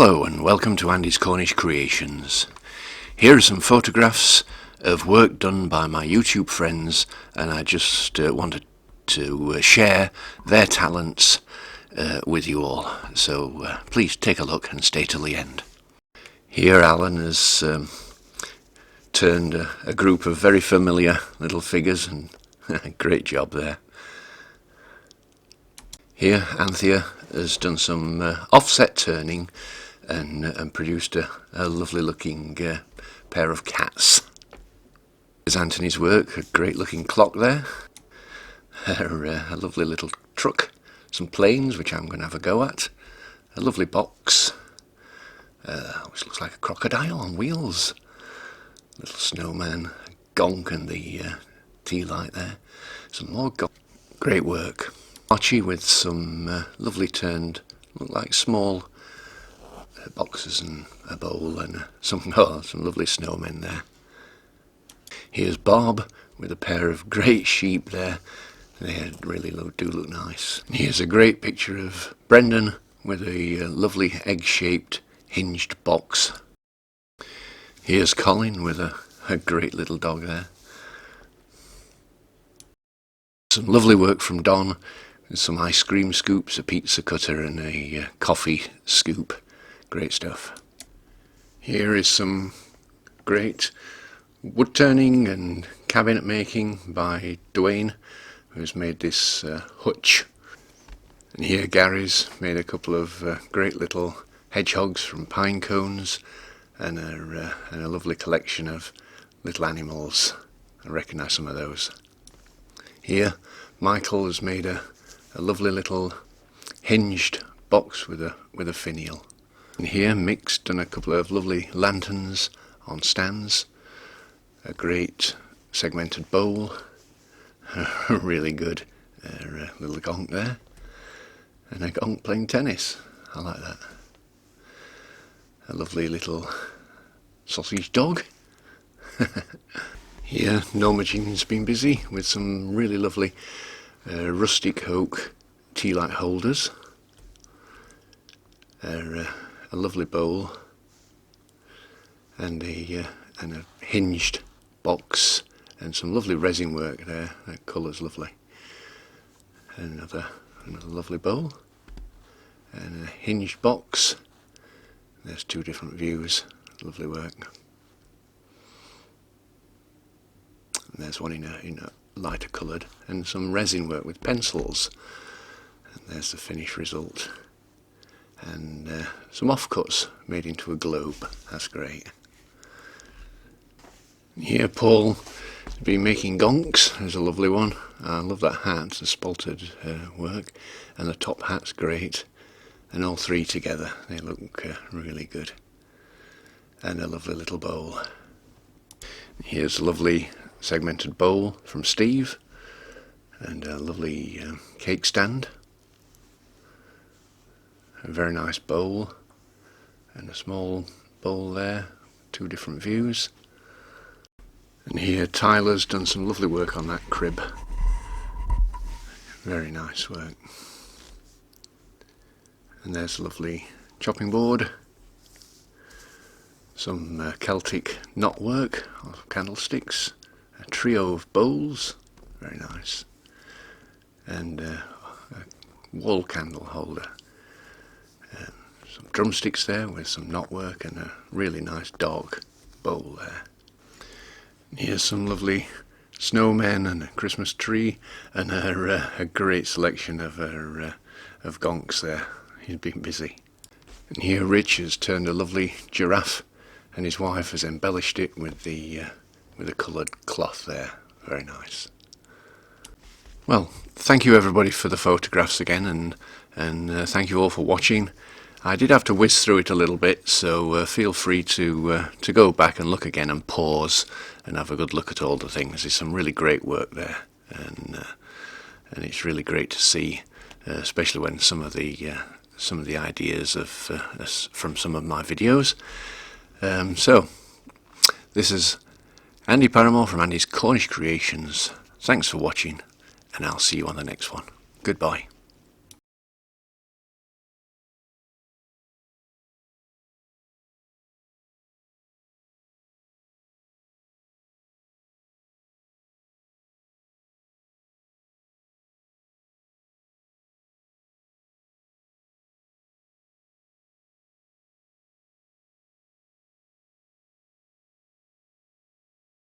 Hello and welcome to Andy's Cornish Creations. Here are some photographs of work done by my YouTube friends, and I just wanted to share their talents with you all. So please take a look and stay till the end. Here Alan has turned a group of very familiar little figures, and great job there. Here Anthea has done some offset turning and produced a lovely looking pair of cats. Here's Anthony's work, a great looking clock there, a lovely little truck, some planes which I'm going to have a go at, a lovely box, which looks like a crocodile on wheels, little snowman, a gonk and the tea light there, some more gonk. Great work. Archie with some lovely turned, look like small boxes and a bowl and some lovely snowmen there. Here's Bob with a pair of great sheep there. They really do look nice. And here's a great picture of Brendan with a lovely egg-shaped hinged box. Here's Colin with a great little dog there. Some lovely work from Don with some ice cream scoops, a pizza cutter and a coffee scoop. Great stuff. Here is some great wood turning and cabinet making by Dwayne, who's made this hutch. And here Gary's made a couple of great little hedgehogs from pine cones and a lovely collection of little animals. I recognise some of those. Here Michael has made a lovely little hinged box with a finial. And here Mick's done a couple of lovely lanterns on stands, a great segmented bowl, really good little gonk there, and a gonk playing tennis. I like that. A lovely little sausage dog. Here Norma Jean's been busy with some really lovely rustic oak tea light holders, a lovely bowl and a hinged box and some lovely resin work there. That colour's lovely. And another lovely bowl and a hinged box. There's two different views. Lovely work. And there's one in a lighter coloured and some resin work with pencils. And there's the finished result. And some offcuts made into a globe. That's great. Here Paul has been making gonks. There's a lovely one. I love that hat, the spalted work, and the top hat's great. And all three together, they look really good. And a lovely little bowl. Here's a lovely segmented bowl from Steve, and a lovely cake stand. A very nice bowl and a small bowl there, two different views. And here Tyler's done some lovely work on that crib. Very nice work. And there's a lovely chopping board, some Celtic knot work of candlesticks, a trio of bowls, very nice, and a wall candle holder. Some drumsticks there with some knotwork and a really nice dog bowl there. And here's some lovely snowmen and a Christmas tree and a great selection of gonks there. He's been busy. And here Rich has turned a lovely giraffe and his wife has embellished it with the coloured cloth there. Very nice. Well, thank you everybody for the photographs again, and thank you all for watching. I did have to whiz through it a little bit, so feel free to go back and look again and pause and have a good look at all the things. There's some really great work there, and it's really great to see, especially when some of the ideas from some of my videos. So this is Andy Paramore from Andy's Cornish Creations. Thanks for watching, and I'll see you on the next one. Goodbye.